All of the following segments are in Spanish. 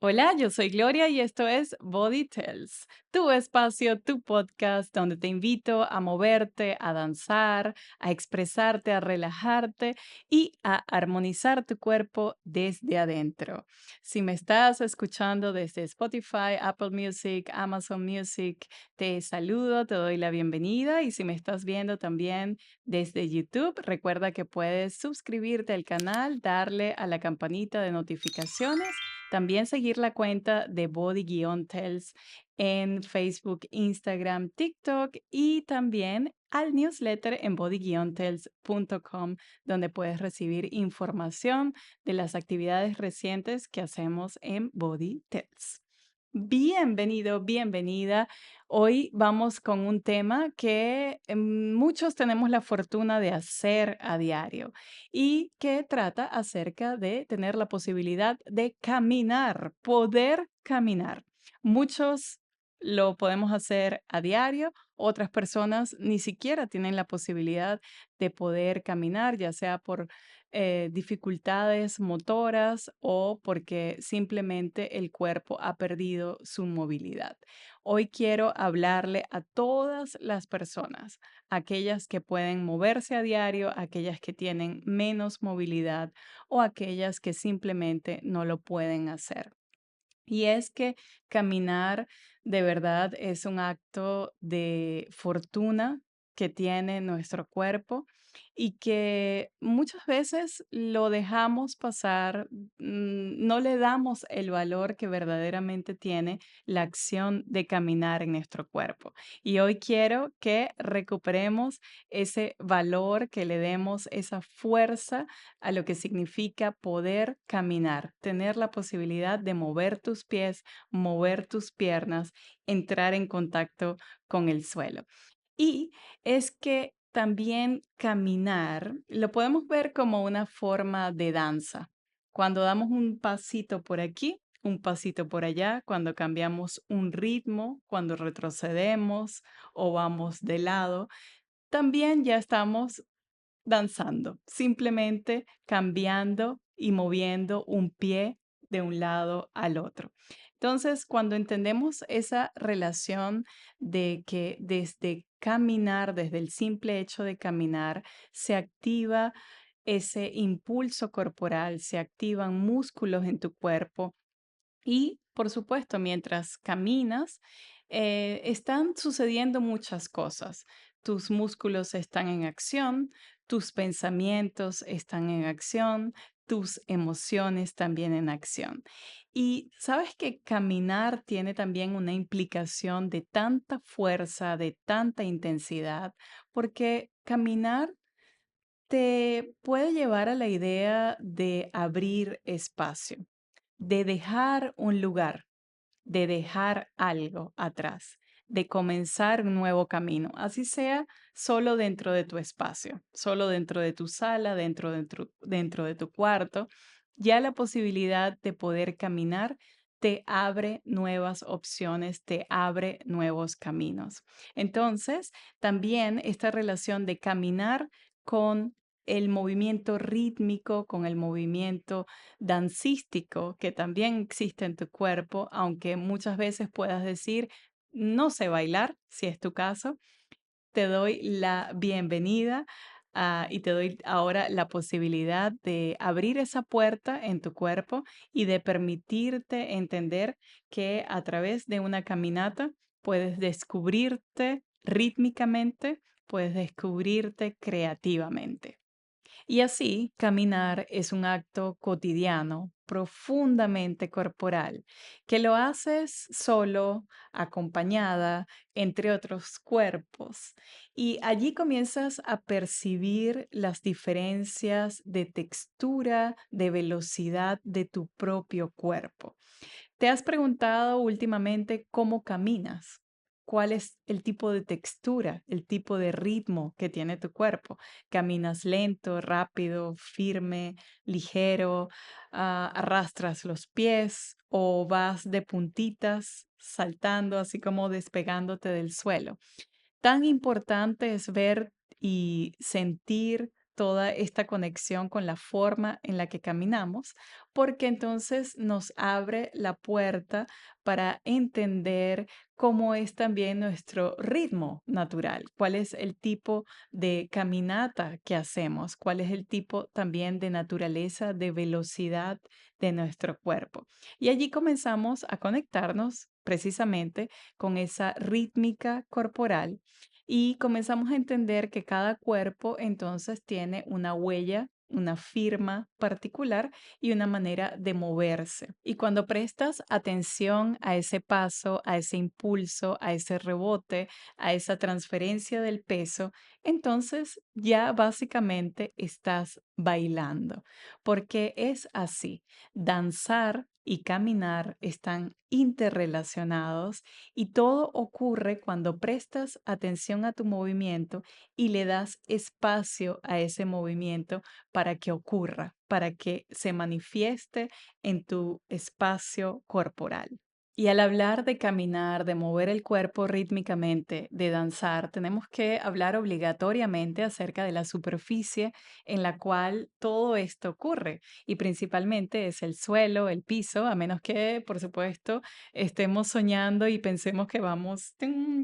Hola, yo soy Gloria y esto es Body Tells, tu espacio, tu podcast donde te invito a moverte, a danzar, a expresarte, a relajarte y a armonizar tu cuerpo desde adentro. Si me estás escuchando desde Spotify, Apple Music, Amazon Music, te saludo, te doy la bienvenida y si me estás viendo también desde YouTube, recuerda que puedes suscribirte al canal, darle a la campanita de notificaciones, también seguir la cuenta de Body-Tells en Facebook, Instagram, TikTok y también al newsletter en body-tells.com, donde puedes recibir información de las actividades recientes que hacemos en Body Tells. Bienvenido, bienvenida. Hoy vamos con un tema que muchos tenemos la fortuna de hacer a diario y que trata acerca de tener la posibilidad de caminar, poder caminar. Muchos lo podemos hacer a diario, otras personas ni siquiera tienen la posibilidad de poder caminar, ya sea por dificultades motoras o porque simplemente el cuerpo ha perdido su movilidad. Hoy quiero hablarle a todas las personas, aquellas que pueden moverse a diario, aquellas que tienen menos movilidad o aquellas que simplemente no lo pueden hacer. Y es que caminar de verdad es un acto de fortuna que tiene nuestro cuerpo y que muchas veces lo dejamos pasar, no le damos el valor que verdaderamente tiene la acción de caminar en nuestro cuerpo. Y hoy quiero que recuperemos ese valor, que le demos esa fuerza a lo que significa poder caminar, tener la posibilidad de mover tus pies, mover tus piernas, entrar en contacto con el suelo. Y es que también caminar lo podemos ver como una forma de danza. Cuando damos un pasito por aquí, un pasito por allá, cuando cambiamos un ritmo, cuando retrocedemos o vamos de lado, también ya estamos danzando, simplemente cambiando y moviendo un pie de un lado al otro. Entonces, cuando entendemos esa relación de que desde caminar, desde el simple hecho de caminar, se activa ese impulso corporal, se activan músculos en tu cuerpo y, por supuesto, mientras caminas, están sucediendo muchas cosas. Tus músculos están en acción, tus pensamientos están en acción, tus emociones también en acción. Y sabes que caminar tiene también una implicación de tanta fuerza, de tanta intensidad, porque caminar te puede llevar a la idea de abrir espacio, de dejar un lugar, de dejar algo atrás, de comenzar un nuevo camino, así sea solo dentro de tu espacio, solo dentro de tu sala, dentro de tu cuarto, ya la posibilidad de poder caminar te abre nuevas opciones, te abre nuevos caminos. Entonces, también esta relación de caminar con el movimiento rítmico, con el movimiento dancístico que también existe en tu cuerpo, aunque muchas veces puedas decir, no sé bailar, si es tu caso, te doy la bienvenida y te doy ahora la posibilidad de abrir esa puerta en tu cuerpo y de permitirte entender que a través de una caminata puedes descubrirte rítmicamente, puedes descubrirte creativamente. Y así, caminar es un acto cotidiano, profundamente corporal, que lo haces solo, acompañada, entre otros cuerpos. Y allí comienzas a percibir las diferencias de textura, de velocidad de tu propio cuerpo. ¿Te has preguntado últimamente cómo caminas? ¿Cuál es el tipo de textura, el tipo de ritmo que tiene tu cuerpo? ¿Caminas lento, rápido, firme, ligero? ¿Arrastras los pies o vas de puntitas, saltando, así como despegándote del suelo? Tan importante es ver y sentir toda esta conexión con la forma en la que caminamos, porque entonces nos abre la puerta para entender cómo es también nuestro ritmo natural, cuál es el tipo de caminata que hacemos, cuál es el tipo también de naturaleza, de velocidad de nuestro cuerpo. Y allí comenzamos a conectarnos precisamente con esa rítmica corporal y comenzamos a entender que cada cuerpo entonces tiene una huella, una firma particular y una manera de moverse. Y cuando prestas atención a ese paso, a ese impulso, a ese rebote, a esa transferencia del peso, entonces ya básicamente estás bailando, porque es así. Danzar y caminar están interrelacionados y todo ocurre cuando prestas atención a tu movimiento y le das espacio a ese movimiento para que ocurra, para que se manifieste en tu espacio corporal. Y al hablar de caminar, de mover el cuerpo rítmicamente, de danzar, tenemos que hablar obligatoriamente acerca de la superficie en la cual todo esto ocurre. Y principalmente es el suelo, el piso, a menos que, por supuesto, estemos soñando y pensemos que vamos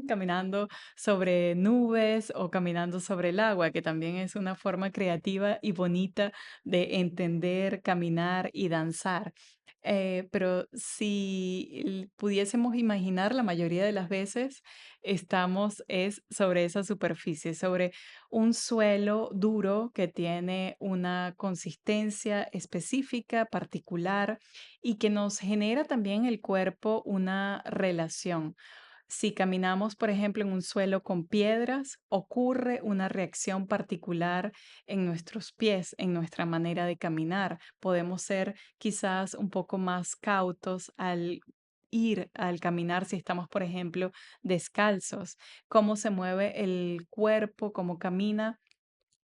caminando sobre nubes o caminando sobre el agua, que también es una forma creativa y bonita de entender, caminar y danzar. Pero si pudiésemos imaginar, la mayoría de las veces estamos es sobre esa superficie, sobre un suelo duro que tiene una consistencia específica, particular, y que nos genera también el cuerpo una relación. Si caminamos, por ejemplo, en un suelo con piedras, ocurre una reacción particular en nuestros pies, en nuestra manera de caminar. Podemos ser quizás un poco más cautos al ir, al caminar, si estamos, por ejemplo, descalzos. Cómo se mueve el cuerpo, cómo camina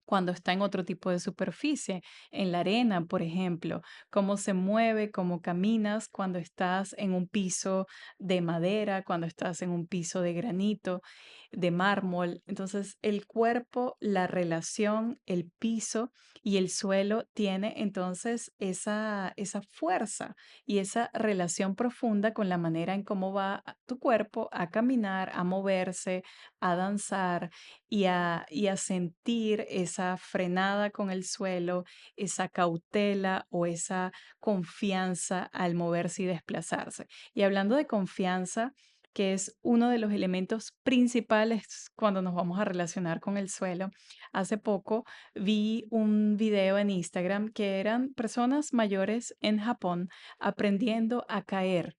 cuando está en otro tipo de superficie, en la arena, por ejemplo, cómo se mueve, cómo caminas cuando estás en un piso de madera, cuando estás en un piso de granito, de mármol. Entonces, el cuerpo, la relación, el piso y el suelo tiene entonces esa fuerza y esa relación profunda con la manera en cómo va tu cuerpo a caminar, a moverse, a danzar y a sentir esa frenada con el suelo, esa cautela o esa confianza al moverse y desplazarse. Y hablando de confianza, que es uno de los elementos principales cuando nos vamos a relacionar con el suelo. Hace poco vi un video en Instagram que eran personas mayores en Japón aprendiendo a caer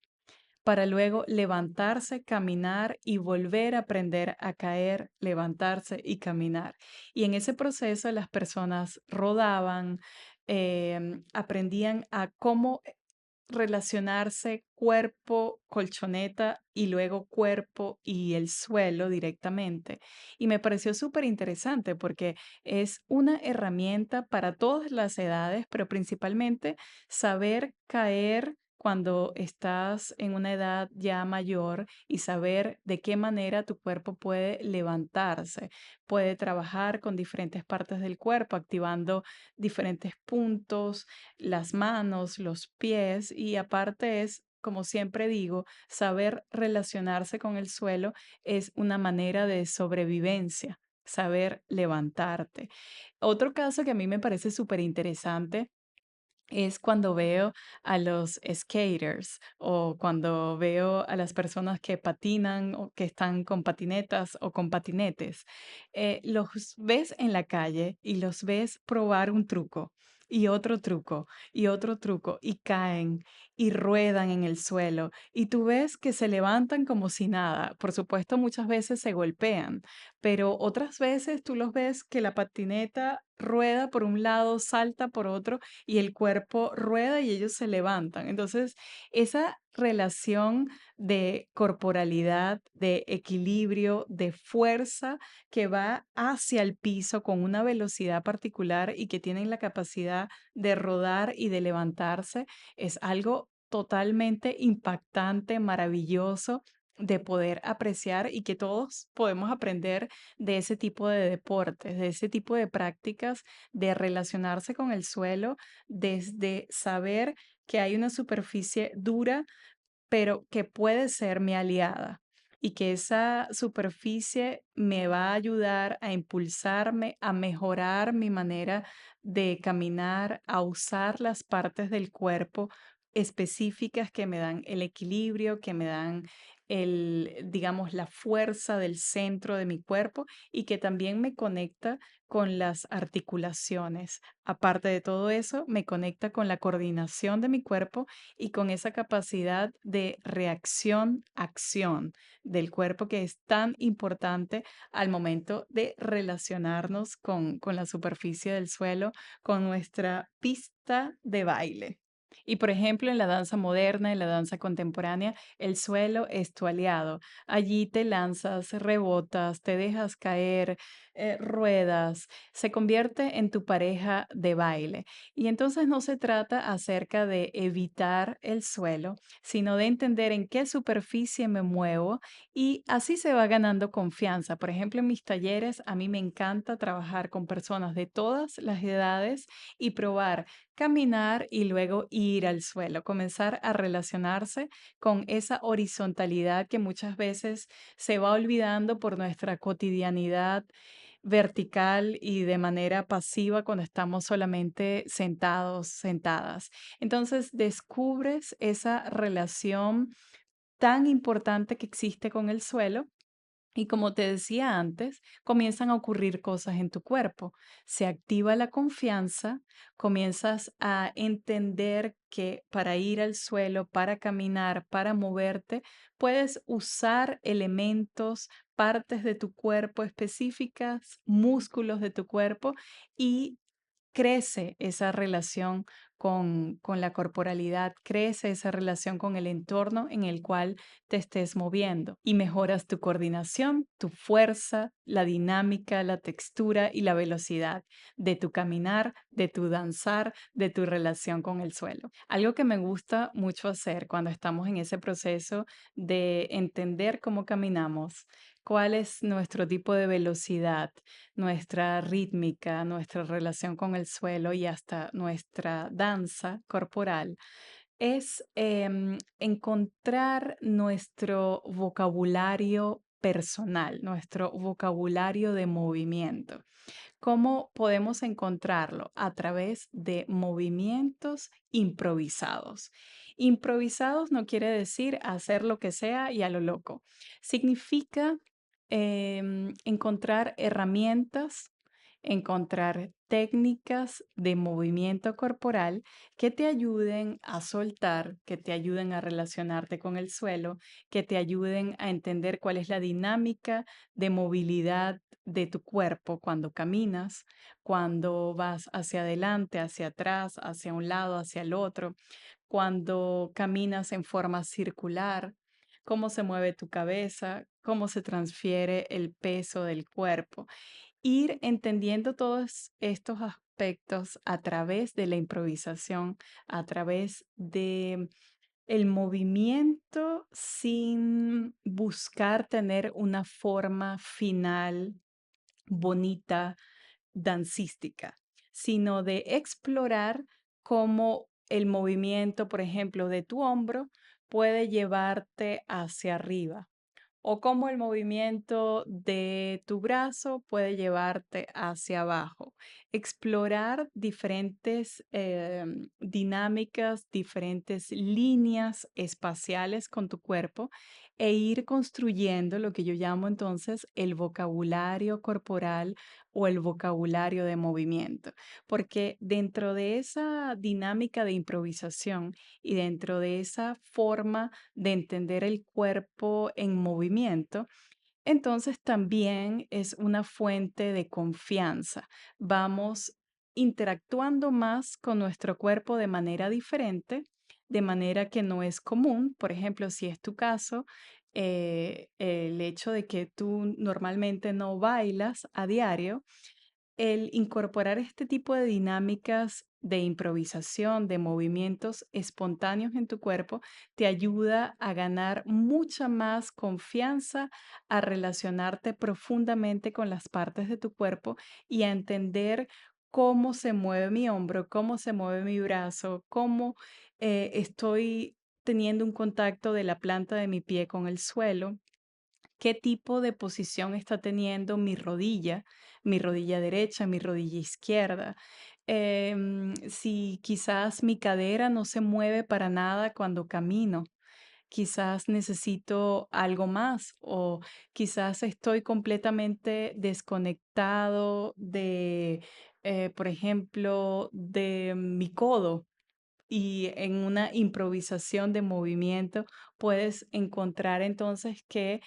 para luego levantarse, caminar y volver a aprender a caer, levantarse y caminar. Y en ese proceso las personas rodaban, aprendían a cómo relacionarse cuerpo, colchoneta y luego cuerpo y el suelo directamente. Y me pareció súper interesante porque es una herramienta para todas las edades, pero principalmente saber caer cuando estás en una edad ya mayor y saber de qué manera tu cuerpo puede levantarse, puede trabajar con diferentes partes del cuerpo, activando diferentes puntos, las manos, los pies y aparte es, como siempre digo, saber relacionarse con el suelo es una manera de sobrevivencia, saber levantarte. Otro caso que a mí me parece súper interesante es cuando veo a los skaters o cuando veo a las personas que patinan o que están con patinetas o con patinetes. Los ves en la calle y los ves probar un truco y otro truco y otro truco y caen y ruedan en el suelo y tú ves que se levantan como si nada. Por supuesto, muchas veces se golpean, pero otras veces tú los ves que la patineta rueda por un lado, salta por otro y el cuerpo rueda y ellos se levantan. Entonces, esa relación de corporalidad, de equilibrio, de fuerza que va hacia el piso con una velocidad particular y que tienen la capacidad de rodar y de levantarse, es algo totalmente impactante, maravilloso de poder apreciar y que todos podemos aprender de ese tipo de deportes, de ese tipo de prácticas, de relacionarse con el suelo, desde saber que hay una superficie dura pero que puede ser mi aliada y que esa superficie me va a ayudar a impulsarme, a mejorar mi manera de caminar, a usar las partes del cuerpo específicas que me dan el equilibrio, que me dan digamos, la fuerza del centro de mi cuerpo y que también me conecta con las articulaciones. Aparte de todo eso, me conecta con la coordinación de mi cuerpo y con esa capacidad de reacción-acción del cuerpo que es tan importante al momento de relacionarnos con la superficie del suelo, con nuestra pista de baile. Y por ejemplo, en la danza moderna, en la danza contemporánea, el suelo es tu aliado. Allí te lanzas, rebotas, te dejas caer, ruedas, se convierte en tu pareja de baile. Y entonces no se trata acerca de evitar el suelo, sino de entender en qué superficie me muevo y así se va ganando confianza. Por ejemplo, en mis talleres a mí me encanta trabajar con personas de todas las edades y probar caminar y luego ir al suelo, comenzar a relacionarse con esa horizontalidad que muchas veces se va olvidando por nuestra cotidianidad vertical y de manera pasiva cuando estamos solamente sentados, sentadas. Entonces descubres esa relación tan importante que existe con el suelo y como te decía antes, comienzan a ocurrir cosas en tu cuerpo. Se activa la confianza, comienzas a entender que para ir al suelo, para caminar, para moverte, puedes usar elementos, partes de tu cuerpo específicas, músculos de tu cuerpo y crece esa relación con la corporalidad, crece esa relación con el entorno en el cual te estés moviendo y mejoras tu coordinación, tu fuerza, la dinámica, la textura y la velocidad de tu caminar, de tu danzar, de tu relación con el suelo. Algo que me gusta mucho hacer cuando estamos en ese proceso de entender cómo caminamos, cuál es nuestro tipo de velocidad, nuestra rítmica, nuestra relación con el suelo y hasta nuestra danza corporal, es encontrar nuestro vocabulario personal, nuestro vocabulario de movimiento. ¿Cómo podemos encontrarlo? A través de movimientos improvisados. Improvisados no quiere decir hacer lo que sea y a lo loco. Significa encontrar herramientas, encontrar técnicas de movimiento corporal que te ayuden a soltar, que te ayuden a relacionarte con el suelo, que te ayuden a entender cuál es la dinámica de movilidad de tu cuerpo cuando caminas, cuando vas hacia adelante, hacia atrás, hacia un lado, hacia el otro, cuando caminas en forma circular, cómo se mueve tu cabeza, cómo se transfiere el peso del cuerpo. Ir entendiendo todos estos aspectos a través de la improvisación, a través de el movimiento sin buscar tener una forma final bonita, dancística, sino de explorar cómo el movimiento, por ejemplo, de tu hombro puede llevarte hacia arriba o cómo el movimiento de tu brazo puede llevarte hacia abajo. Explorar diferentes dinámicas, diferentes líneas espaciales con tu cuerpo e ir construyendo lo que yo llamo entonces el vocabulario corporal o el vocabulario de movimiento. Porque dentro de esa dinámica de improvisación y dentro de esa forma de entender el cuerpo en movimiento, entonces también es una fuente de confianza. Vamos interactuando más con nuestro cuerpo de manera diferente, de manera que no es común. Por ejemplo, si es tu caso, el hecho de que tú normalmente no bailas a diario, el incorporar este tipo de dinámicas de improvisación, de movimientos espontáneos en tu cuerpo, te ayuda a ganar mucha más confianza, a relacionarte profundamente con las partes de tu cuerpo y a entender cómo se mueve mi hombro, cómo se mueve mi brazo, cómo estoy teniendo un contacto de la planta de mi pie con el suelo, qué tipo de posición está teniendo mi rodilla derecha, mi rodilla izquierda. Si quizás mi cadera no se mueve para nada cuando camino, quizás necesito algo más o quizás estoy completamente desconectado de, por ejemplo, de mi codo y en una improvisación de movimiento puedes encontrar entonces que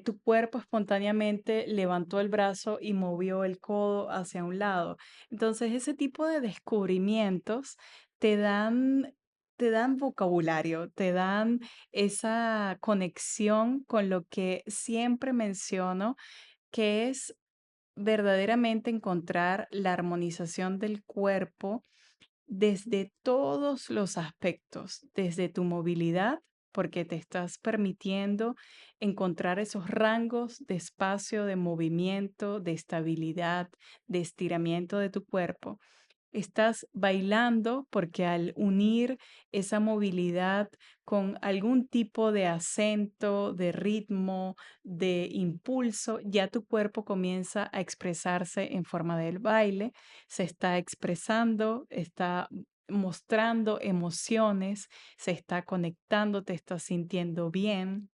tu cuerpo espontáneamente levantó el brazo y movió el codo hacia un lado. Entonces, ese tipo de descubrimientos te dan, te dan vocabulario, te dan esa conexión con lo que siempre menciono, que es verdaderamente encontrar la armonización del cuerpo desde todos los aspectos, desde tu movilidad, porque te estás permitiendo encontrar esos rangos de espacio, de movimiento, de estabilidad, de estiramiento de tu cuerpo. Estás bailando porque al unir esa movilidad con algún tipo de acento, de ritmo, de impulso, ya tu cuerpo comienza a expresarse en forma del baile, se está expresando, está mostrando emociones, se está conectando, te estás sintiendo bien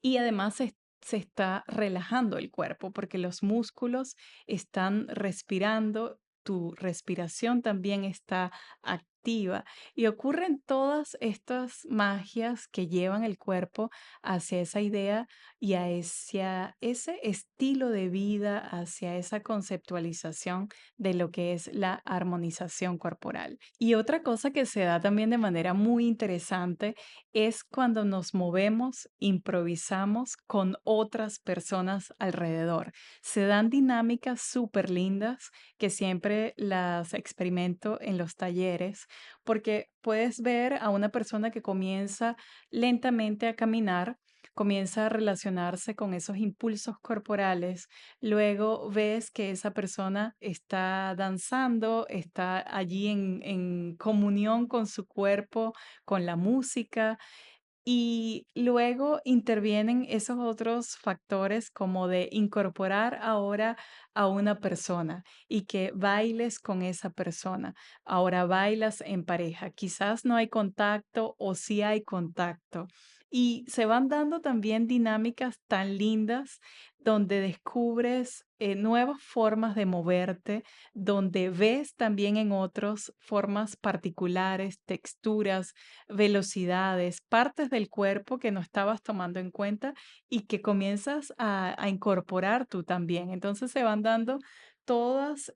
y además se está relajando el cuerpo porque los músculos están respirando, tu respiración también está activa y ocurren todas estas magias que llevan el cuerpo hacia esa idea y hacia ese estilo de vida, hacia esa conceptualización de lo que es la armonización corporal. Y otra cosa que se da también de manera muy interesante es cuando nos movemos, improvisamos con otras personas alrededor. Se dan dinámicas súper lindas que siempre las experimento en los talleres, porque puedes ver a una persona que comienza lentamente a caminar, comienza a relacionarse con esos impulsos corporales, luego ves que esa persona está danzando, está allí en comunión con su cuerpo, con la música, y luego intervienen esos otros factores como de incorporar ahora a una persona y que bailes con esa persona. Ahora bailas en pareja. Quizás no hay contacto o sí hay contacto. Y se van dando también dinámicas tan lindas donde descubres nuevas formas de moverte, donde ves también en otros formas particulares, texturas, velocidades, partes del cuerpo que no estabas tomando en cuenta y que comienzas a incorporar tú también. Entonces se van dando todos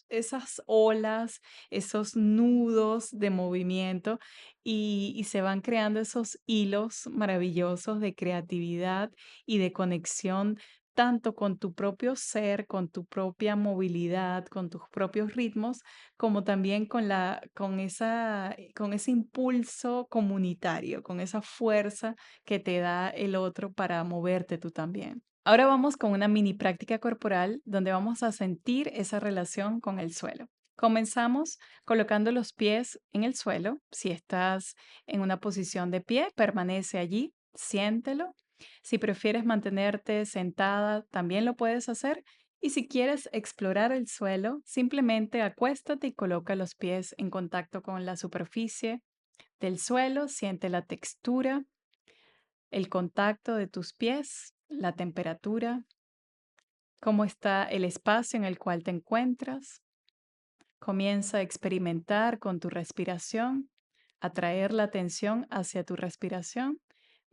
esas olas, esos nudos de movimiento y se van creando esos hilos maravillosos de creatividad y de conexión tanto con tu propio ser, con tu propia movilidad, con tus propios ritmos, como también con ese impulso comunitario, con esa fuerza que te da el otro para moverte tú también. Ahora vamos con una mini práctica corporal donde vamos a sentir esa relación con el suelo. Comenzamos colocando los pies en el suelo. Si estás en una posición de pie, permanece allí, siéntelo. Si prefieres mantenerte sentada, también lo puedes hacer. Y si quieres explorar el suelo, simplemente acuéstate y coloca los pies en contacto con la superficie del suelo, siente la textura, el contacto de tus pies, la temperatura, cómo está el espacio en el cual te encuentras. Comienza a experimentar con tu respiración, atraer la atención hacia tu respiración.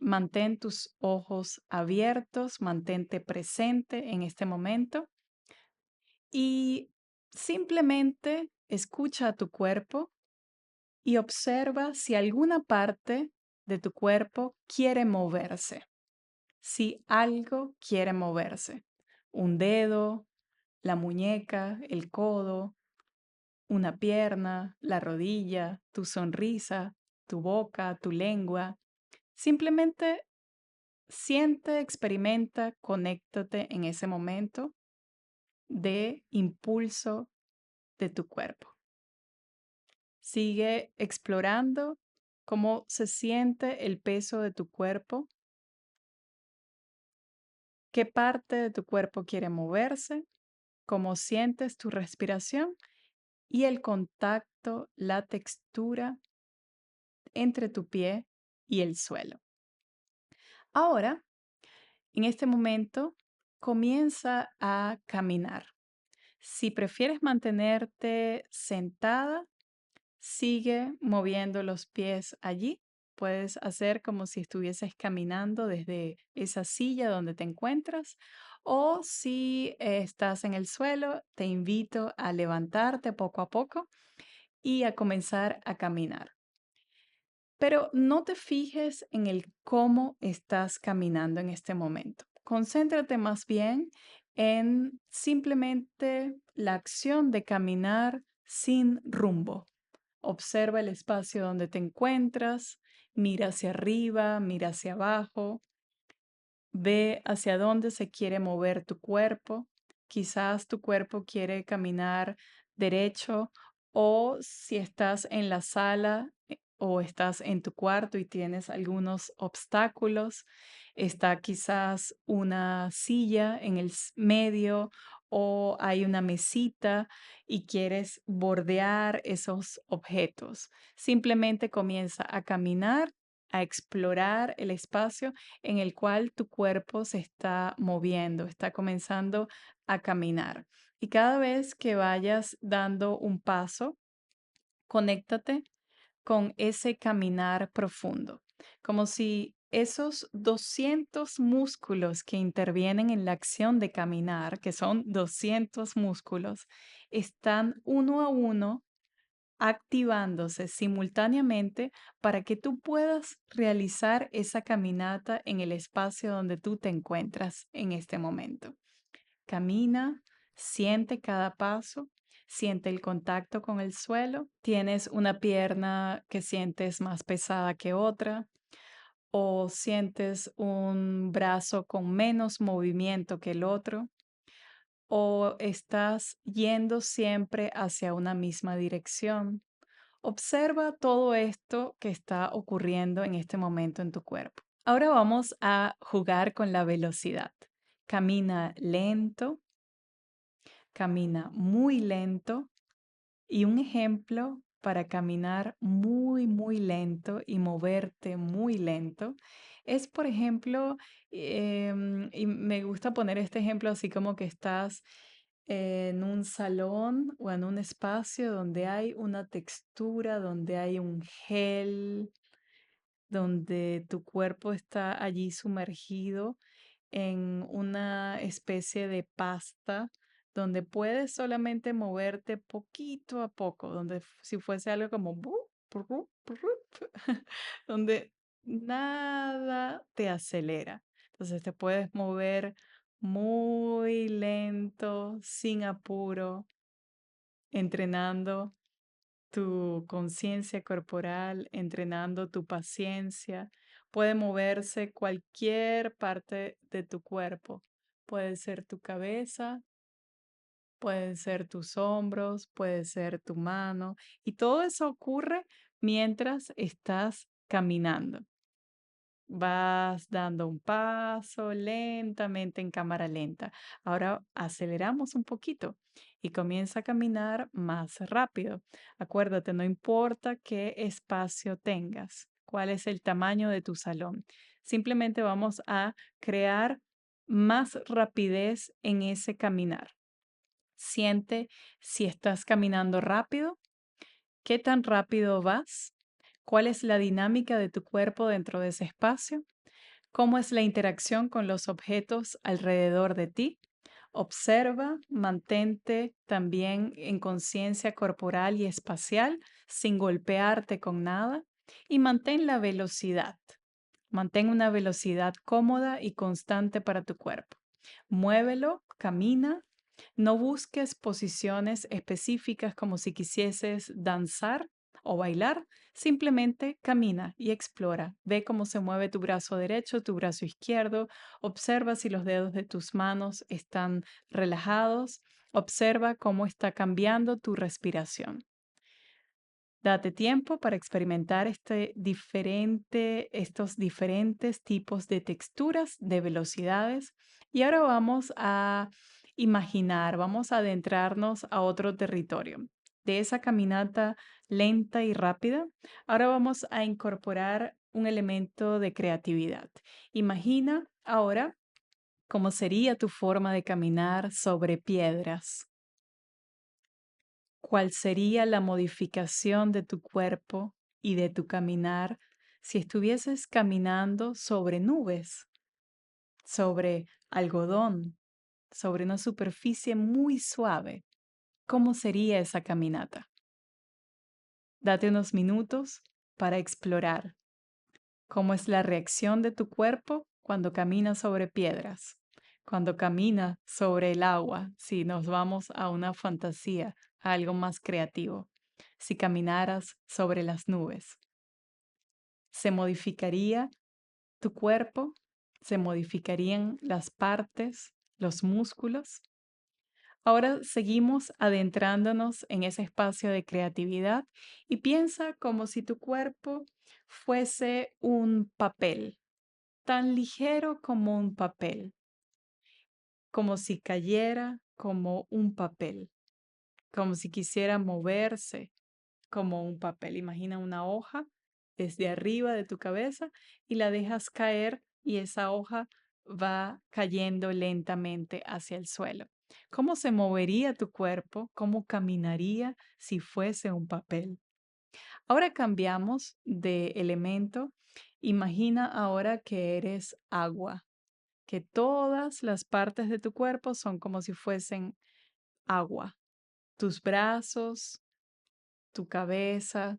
Mantén tus ojos abiertos, mantente presente en este momento y simplemente escucha a tu cuerpo y observa si alguna parte de tu cuerpo quiere moverse, si algo quiere moverse, un dedo, la muñeca, el codo, una pierna, la rodilla, tu sonrisa, tu boca, tu lengua. Simplemente siente, experimenta, conéctate en ese momento de impulso de tu cuerpo. Sigue explorando cómo se siente el peso de tu cuerpo, qué parte de tu cuerpo quiere moverse, cómo sientes tu respiración y el contacto, la textura entre tu pie y el suelo. Ahora, en este momento, comienza a caminar. Si prefieres mantenerte sentada, sigue moviendo los pies allí. Puedes hacer como si estuvieses caminando desde esa silla donde te encuentras. O si estás en el suelo, te invito a levantarte poco a poco y a comenzar a caminar. Pero no te fijes en el cómo estás caminando en este momento. Concéntrate más bien en simplemente la acción de caminar sin rumbo. Observa el espacio donde te encuentras, mira hacia arriba, mira hacia abajo, ve hacia dónde se quiere mover tu cuerpo. Quizás tu cuerpo quiere caminar derecho o si estás en la sala o estás en tu cuarto y tienes algunos obstáculos, está quizás una silla en el medio o hay una mesita y quieres bordear esos objetos. Simplemente comienza a caminar, a explorar el espacio en el cual tu cuerpo se está moviendo, está comenzando a caminar. Y cada vez que vayas dando un paso, conéctate con ese caminar profundo, como si esos 200 músculos que intervienen en la acción de caminar, que son 200 músculos, están uno a uno activándose simultáneamente para que tú puedas realizar esa caminata en el espacio donde tú te encuentras en este momento. Camina, siente cada paso, siente el contacto con el suelo. Tienes una pierna que sientes más pesada que otra o sientes un brazo con menos movimiento que el otro o estás yendo siempre hacia una misma dirección. Observa todo esto que está ocurriendo en este momento en tu cuerpo. Ahora vamos a jugar con la velocidad. Camina lento, camina muy lento y un ejemplo para caminar muy, muy lento y moverte muy lento es, por ejemplo, y me gusta poner este ejemplo así como que estás en un salón o en un espacio donde hay una textura, donde hay un gel, donde tu cuerpo está allí sumergido en una especie de pasta donde puedes solamente moverte poquito a poco, donde si fuese algo como donde nada te acelera. Entonces te puedes mover muy lento, sin apuro, entrenando tu conciencia corporal, entrenando tu paciencia. Puede moverse cualquier parte de tu cuerpo. Puede ser tu cabeza, pueden ser tus hombros, puede ser tu mano. Y todo eso ocurre mientras estás caminando. Vas dando un paso lentamente en cámara lenta. Ahora aceleramos un poquito y comienza a caminar más rápido. Acuérdate, no importa qué espacio tengas, cuál es el tamaño de tu salón. Simplemente vamos a crear más rapidez en ese caminar. Siente si estás caminando rápido, qué tan rápido vas, cuál es la dinámica de tu cuerpo dentro de ese espacio. ¿Cómo es la interacción con los objetos alrededor de ti? Observa, mantente también en conciencia corporal y espacial sin golpearte con nada y mantén la velocidad. Mantén una velocidad cómoda y constante para tu cuerpo. Muévelo, camina No busques posiciones específicas como si quisieses danzar o bailar. Simplemente camina y explora. Ve cómo se mueve tu brazo derecho, tu brazo izquierdo. Observa si los dedos de tus manos están relajados. Observa cómo está cambiando tu respiración. Date tiempo para experimentar estos diferentes tipos de texturas, de velocidades. Y ahora vamos a imaginar, vamos a adentrarnos a otro territorio. De esa caminata lenta y rápida, ahora vamos a incorporar un elemento de creatividad. Imagina ahora cómo sería tu forma de caminar sobre piedras. ¿Cuál sería la modificación de tu cuerpo y de tu caminar si estuvieses caminando sobre nubes, sobre algodón, sobre una superficie muy suave? ¿Cómo sería esa caminata? Date unos minutos para explorar cómo es la reacción de tu cuerpo cuando caminas sobre piedras, cuando camina sobre el agua, si nos vamos a una fantasía, a algo más creativo. Si caminaras sobre las nubes, ¿se modificaría tu cuerpo? ¿Se modificarían las partes, los músculos? Ahora seguimos adentrándonos en ese espacio de creatividad y piensa como si tu cuerpo fuese un papel, tan ligero como un papel, como si cayera como un papel, como si quisiera moverse como un papel. Imagina una hoja desde arriba de tu cabeza y la dejas caer y esa hoja va cayendo lentamente hacia el suelo. ¿Cómo se movería tu cuerpo? ¿Cómo caminaría si fuese un papel? Ahora cambiamos de elemento. Imagina ahora que eres agua, que todas las partes de tu cuerpo son como si fuesen agua. Tus brazos, tu cabeza,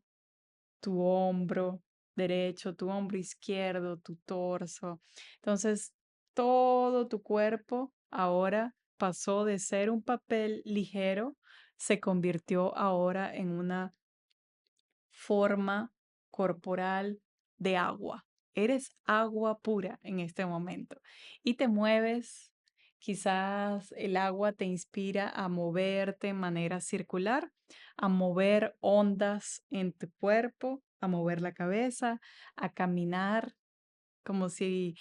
tu hombro derecho, tu hombro izquierdo, tu torso. Entonces, todo tu cuerpo ahora pasó de ser un papel ligero, se convirtió ahora en una forma corporal de agua. Eres agua pura en este momento y te mueves. Quizás el agua te inspira a moverte en manera circular, a mover ondas en tu cuerpo, a mover la cabeza, a caminar como si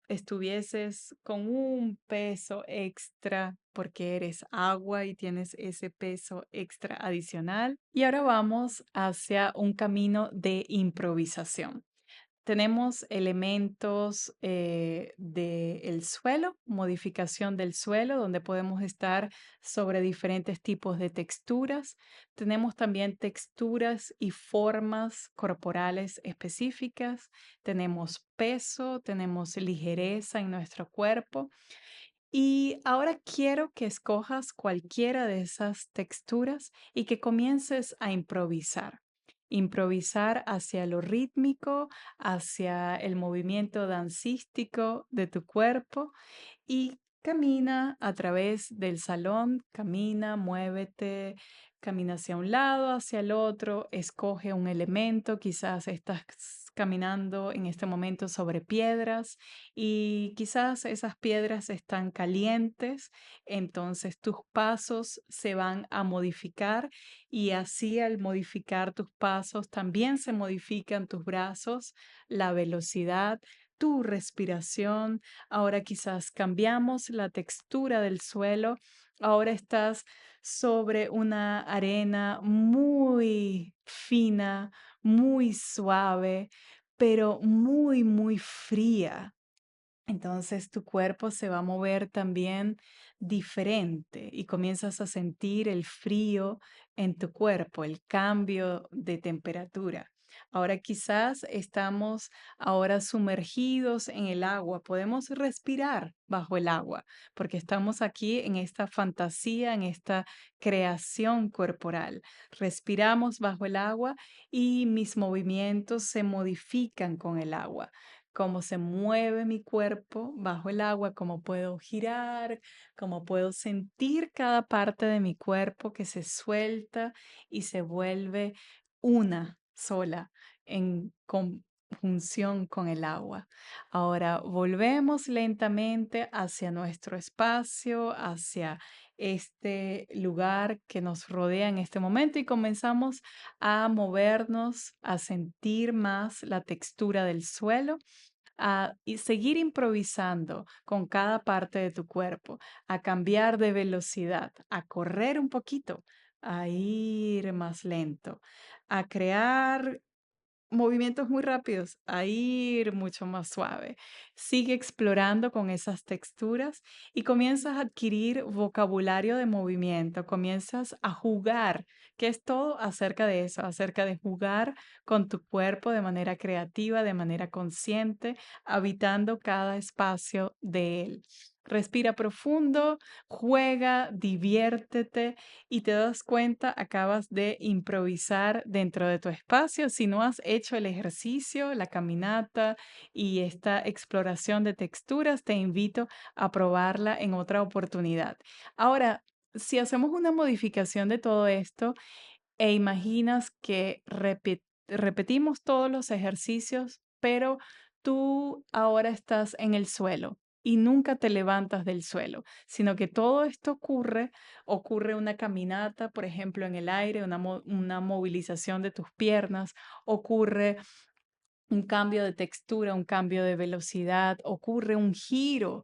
estuvieses con un peso extra porque eres agua y tienes ese peso extra adicional. Y ahora vamos hacia un camino de improvisación. Tenemos elementos del suelo, modificación del suelo, donde podemos estar sobre diferentes tipos de texturas. Tenemos también texturas y formas corporales específicas. Tenemos peso, tenemos ligereza en nuestro cuerpo. Y ahora quiero que escojas cualquiera de esas texturas y que comiences a improvisar. Improvisar hacia lo rítmico, hacia el movimiento dancístico de tu cuerpo y camina a través del salón, camina, muévete, camina hacia un lado, hacia el otro, escoge un elemento, quizás estás caminando en este momento sobre piedras y quizás esas piedras están calientes, entonces tus pasos se van a modificar y así al modificar tus pasos también se modifican tus brazos, la velocidad, tu respiración. Ahora quizás cambiamos la textura del suelo. Ahora estás sobre una arena muy fina, muy suave, pero muy, muy fría. Entonces tu cuerpo se va a mover también diferente y comienzas a sentir el frío en tu cuerpo, el cambio de temperatura. Ahora quizás estamos ahora sumergidos en el agua, podemos respirar bajo el agua porque estamos aquí en esta fantasía, en esta creación corporal. Respiramos bajo el agua y mis movimientos se modifican con el agua. cómo se mueve mi cuerpo bajo el agua, cómo puedo girar, cómo puedo sentir cada parte de mi cuerpo que se suelta y se vuelve una sola en conjunción con el agua. Ahora volvemos lentamente hacia nuestro espacio, hacia este lugar que nos rodea en este momento y comenzamos a movernos, a sentir más la textura del suelo, y seguir improvisando con cada parte de tu cuerpo, a cambiar de velocidad, a correr un poquito, a ir más lento, a crear movimientos muy rápidos, a ir mucho más suave. Sigue explorando con esas texturas y comienzas a adquirir vocabulario de movimiento, comienzas a jugar, que es todo acerca de eso, acerca de jugar con tu cuerpo de manera creativa, de manera consciente, habitando cada espacio de él. Respira profundo, juega, diviértete y te das cuenta, acabas de improvisar dentro de tu espacio. Si no has hecho el ejercicio, la caminata y esta exploración de texturas, te invito a probarla en otra oportunidad. Ahora, si hacemos una modificación de todo esto e imaginas que repetimos todos los ejercicios, pero tú ahora estás en el suelo y nunca te levantas del suelo, sino que todo esto ocurre una caminata, por ejemplo, en el aire, una movilización de tus piernas, ocurre un cambio de textura, un cambio de velocidad, ocurre un giro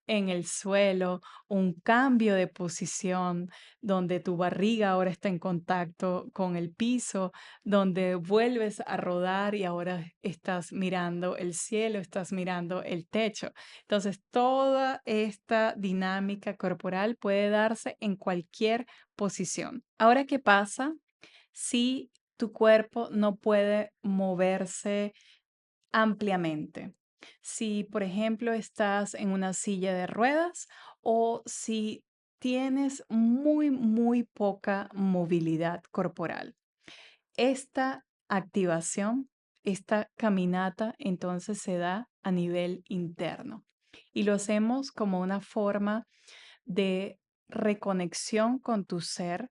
en el suelo, un cambio de posición, donde tu barriga ahora está en contacto con el piso, donde vuelves a rodar y ahora estás mirando el cielo, estás mirando el techo. Entonces, toda esta dinámica corporal puede darse en cualquier posición. Ahora, ¿qué pasa si tu cuerpo no puede moverse ampliamente? Si, por ejemplo, estás en una silla de ruedas o si tienes muy, muy poca movilidad corporal. Esta activación, esta caminata, entonces se da a nivel interno y lo hacemos como una forma de reconexión con tu ser,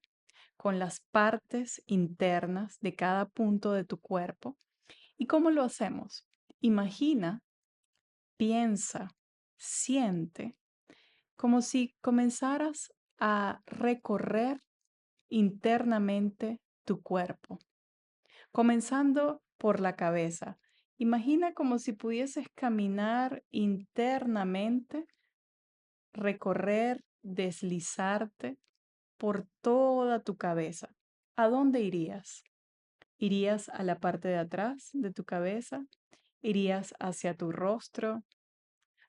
con las partes internas de cada punto de tu cuerpo. ¿Y cómo lo hacemos? Imagina, piensa, siente, como si comenzaras a recorrer internamente tu cuerpo, comenzando por la cabeza. Imagina como si pudieses caminar internamente, recorrer, deslizarte por toda tu cabeza. ¿A dónde irías? ¿Irías a la parte de atrás de tu cabeza? ¿Irías hacia tu rostro?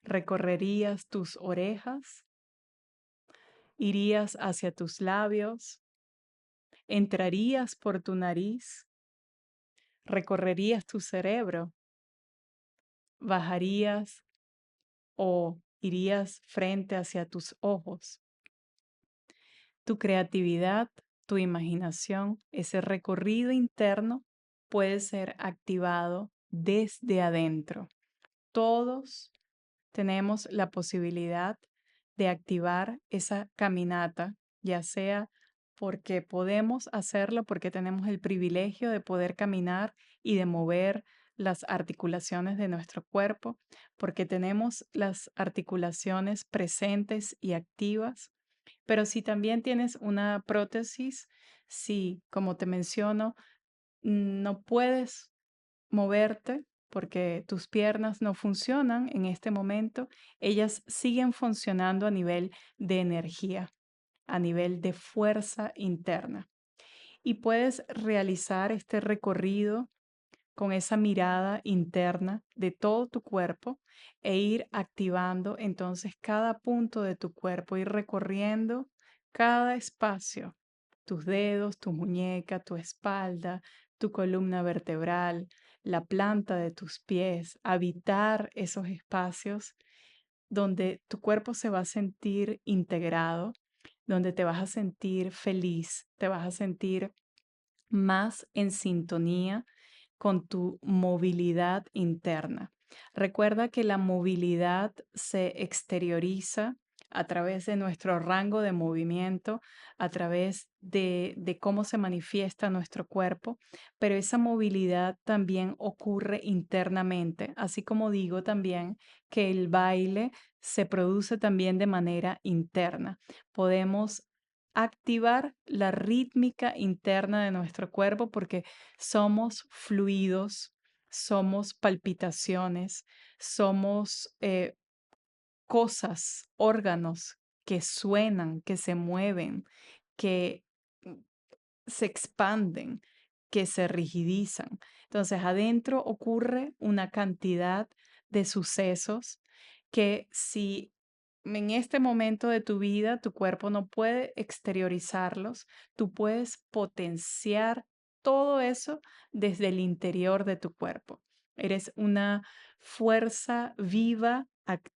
¿Recorrerías tus orejas? ¿Irías hacia tus labios? ¿Entrarías por tu nariz? ¿Recorrerías tu cerebro? ¿Bajarías o irías frente hacia tus ojos? Tu creatividad, tu imaginación, ese recorrido interno puede ser activado desde adentro. Todos tenemos la posibilidad de activar esa caminata, ya sea porque podemos hacerlo, porque tenemos el privilegio de poder caminar y de mover las articulaciones de nuestro cuerpo, porque tenemos las articulaciones presentes y activas. Pero si también tienes una prótesis, si, como te menciono, no puedes moverte porque tus piernas no funcionan en este momento, ellas siguen funcionando a nivel de energía, a nivel de fuerza interna. Y puedes realizar este recorrido con esa mirada interna de todo tu cuerpo e ir activando entonces cada punto de tu cuerpo, ir recorriendo cada espacio, tus dedos, tu muñeca, tu espalda, tu columna vertebral, la planta de tus pies, habitar esos espacios donde tu cuerpo se va a sentir integrado, donde te vas a sentir feliz, te vas a sentir más en sintonía con tu movilidad interna. Recuerda que la movilidad se exterioriza a través de nuestro rango de movimiento, a través de cómo se manifiesta nuestro cuerpo, pero esa movilidad también ocurre internamente, así como digo también que el baile se produce también de manera interna. Podemos activar la rítmica interna de nuestro cuerpo porque somos fluidos, somos palpitaciones, somos cosas, órganos que suenan, que se mueven, que mm, se expanden, que se rigidizan. Entonces, adentro ocurre una cantidad de sucesos que si en este momento de tu vida tu cuerpo no puede exteriorizarlos, tú puedes potenciar todo eso desde el interior de tu cuerpo. Eres una fuerza viva, activa,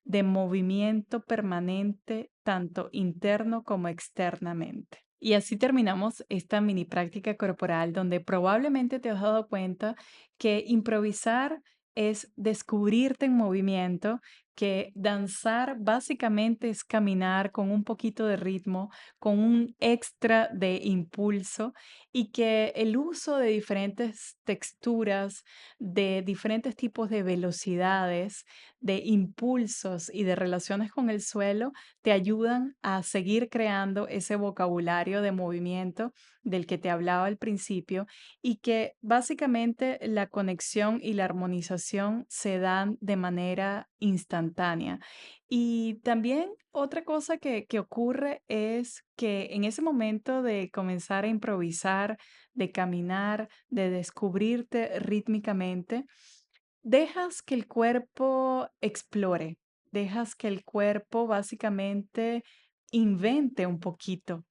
de movimiento permanente, tanto interno como externamente. Y así terminamos esta mini práctica corporal donde probablemente te has dado cuenta que improvisar es descubrirte en movimiento, que danzar básicamente es caminar con un poquito de ritmo, con un extra de impulso y que el uso de diferentes texturas, de diferentes tipos de velocidades, de impulsos y de relaciones con el suelo te ayudan a seguir creando ese vocabulario de movimiento del que te hablaba al principio y que básicamente la conexión y la armonización se dan de manera instantánea. Y también otra cosa que ocurre es que en ese momento de comenzar a improvisar, de caminar, de descubrirte rítmicamente, dejas que el cuerpo explore, dejas que el cuerpo básicamente invente un poquito,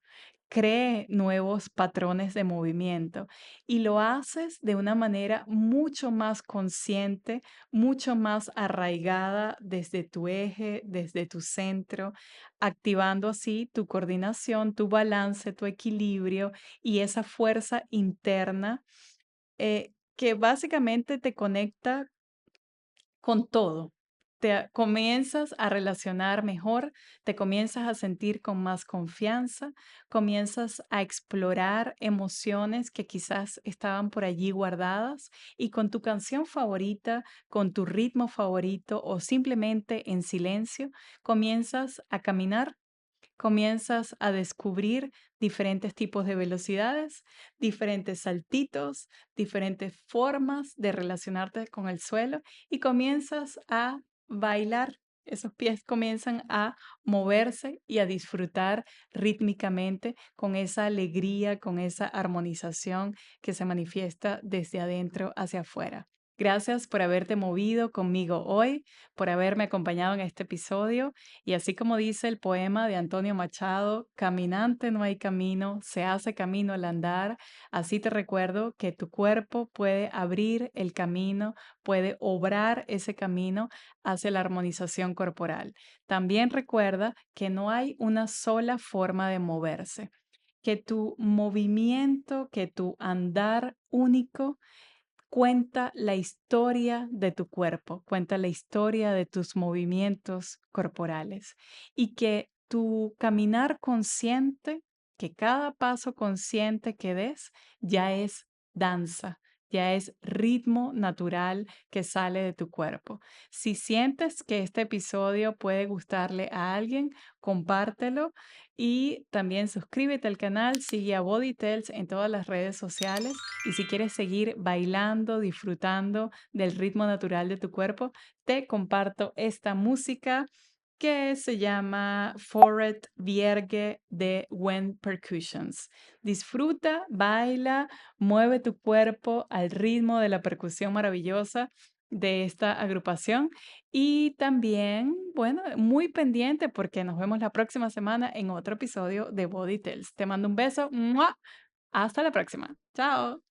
cree nuevos patrones de movimiento y lo haces de una manera mucho más consciente, mucho más arraigada desde tu eje, desde tu centro, activando así tu coordinación, tu balance, tu equilibrio y esa fuerza interna que básicamente te conecta con todo. Comienzas a relacionar mejor, te comienzas a sentir con más confianza, comienzas a explorar emociones que quizás estaban por allí guardadas y con tu canción favorita, con tu ritmo favorito o simplemente en silencio, comienzas a caminar. Comienzas a descubrir diferentes tipos de velocidades, diferentes saltitos, diferentes formas de relacionarte con el suelo y comienzas a bailar. Esos pies comienzan a moverse y a disfrutar rítmicamente con esa alegría, con esa armonización que se manifiesta desde adentro hacia afuera. Gracias por haberte movido conmigo hoy, por haberme acompañado en este episodio. Y así como dice el poema de Antonio Machado, caminante no hay camino, se hace camino al andar. Así te recuerdo que tu cuerpo puede abrir el camino, puede obrar ese camino hacia la armonización corporal. También recuerda que no hay una sola forma de moverse, que tu movimiento, que tu andar único cuenta la historia de tu cuerpo, cuenta la historia de tus movimientos corporales y que tu caminar consciente, que cada paso consciente que des ya es danza, ya es ritmo natural que sale de tu cuerpo. Si sientes que este episodio puede gustarle a alguien, compártelo y también suscríbete al canal, sigue a Body Tells en todas las redes sociales y si quieres seguir bailando, disfrutando del ritmo natural de tu cuerpo, te comparto esta música que se llama Forret Vierge de Wen Percussions. Disfruta, baila, mueve tu cuerpo al ritmo de la percusión maravillosa de esta agrupación y también, bueno, muy pendiente porque nos vemos la próxima semana en otro episodio de Body Tales. Te mando un beso. ¡Mua! Hasta la próxima. Chao.